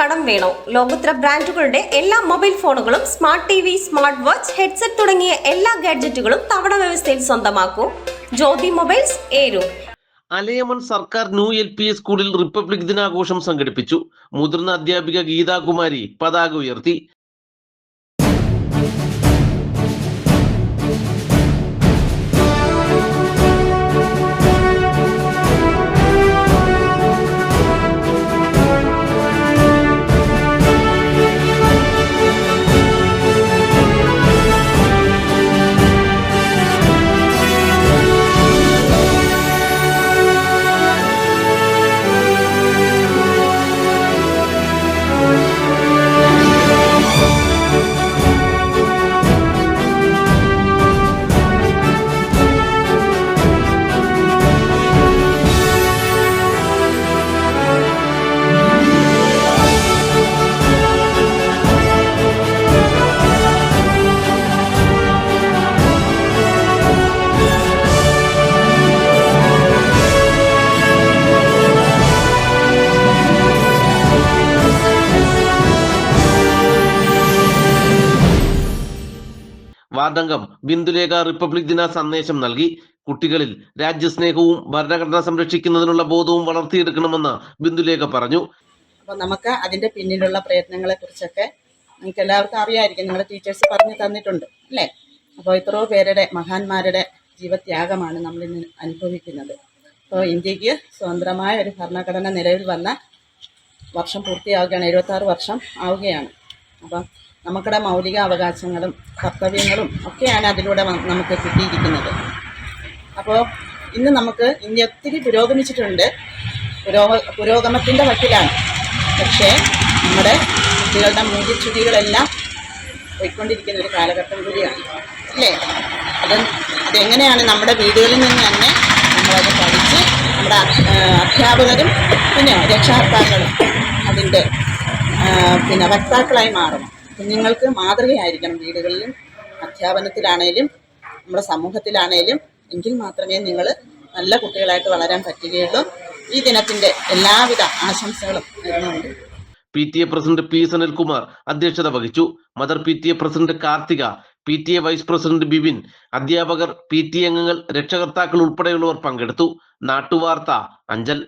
കടം വേണോ? ലോകോത്തര ബ്രാൻഡുകളുടെ എല്ലാ മൊബൈൽ ഫോണുകളും smart T V, smart watch, headset തുടങ്ങിയ എല്ലാ ഗാഡ്ജറ്റുകളും തവണ വ്യവസ്ഥയിൽ സ്വന്തമാക്കൂ. ജ്യോതി മൊബൈൽസ്, ഏരൂർ. അലയമൺ സർക്കാർ ന്യൂ LP സ്കൂളിൽ റിപ്പബ്ലിക് ദിനാഘോഷം സംഘടിപ്പിച്ചു. മുതിർന്ന അധ്യാപിക ഗീതാകുമാരി പതാക ഉയർത്തി. വാർഡംഗം ബിന്ദുലേഖ റിപ്പബ്ലിക് ദിന സന്ദേശം നൽകി. കുട്ടികളിൽ രാജ്യസ്നേഹവും ഭരണഘടന സംരക്ഷിക്കുന്നതിനുള്ള ബോധവും വളർത്തിയെടുക്കണമെന്ന് ബിന്ദുലേഖ പറഞ്ഞു. അപ്പോൾ നമുക്ക് അതിൻ്റെ പിന്നിലുള്ള പ്രയത്നങ്ങളെ കുറിച്ചൊക്കെ നിങ്ങൾക്ക് എല്ലാവർക്കും അറിയാമായിരിക്കും, നിങ്ങളുടെ ടീച്ചേഴ്സ് പറഞ്ഞു തന്നിട്ടുണ്ട് അല്ലേ? അപ്പോൾ എത്രയോ പേരുടെ മഹാന്മാരുടെ ജീവത്യാഗമാണ് നമ്മളിന്ന് അനുഭവിക്കുന്നത്. അപ്പോൾ ഇന്ത്യക്ക് സ്വതന്ത്രമായ ഒരു ഭരണഘടന നിലവിൽ വന്ന വർഷം പൂർത്തിയാവുകയാണ്, 76 വർഷം ആവുകയാണ്. അപ്പം നമുക്കുടെ മൗലിക അവകാശങ്ങളും കർത്തവ്യങ്ങളും ഒക്കെയാണ് അതിലൂടെ നമുക്ക് കിട്ടിയിരിക്കുന്നത്. അപ്പോൾ ഇന്ന് നമുക്ക് ഇന്ത്യ ഒത്തിരി പുരോഗമിച്ചിട്ടുണ്ട്, പുരോഗമത്തിൻ്റെ വക്കിലാണ്. പക്ഷേ നമ്മുടെ കുട്ടികളുടെ മൂല്യച്യുതികളെല്ലാം പോയിക്കൊണ്ടിരിക്കുന്ന ഒരു കാലഘട്ടം കൂടിയാണ് അല്ലേ? അതെങ്ങനെയാണ് നമ്മുടെ വീടുകളിൽ നിന്ന് തന്നെ നമ്മളത് പഠിച്ച് നമ്മുടെ അധ്യാപകരും പിന്നെ രക്ഷാകർത്താക്കളും അതിൻ്റെ വക്താക്കളായി മാറണം. കുഞ്ഞുങ്ങൾക്ക് മാതൃകയായിരിക്കണം വീടുകളിലും അധ്യാപനത്തിലാണേലും നമ്മുടെ സമൂഹത്തിലാണേലും. എങ്കിൽ മാത്രമേ നിങ്ങൾ നല്ല കുട്ടികളായിട്ട് വളരാൻ പറ്റുകയുള്ളൂ. ഈ ദിനത്തിൻ്റെ എല്ലാവിധ ആശംസകളും നേരുന്നുണ്ട്. PTA president P. സനിൽകുമാർ അധ്യക്ഷത വഹിച്ചു. Mother PTA president Karthika, PTA vice president Bibin, അധ്യാപകർ, PTA അംഗങ്ങൾ, രക്ഷകർത്താക്കൾ ഉൾപ്പെടെയുള്ളവർ പങ്കെടുത്തു. നാട്ടുവാർത്ത, അഞ്ചൽ.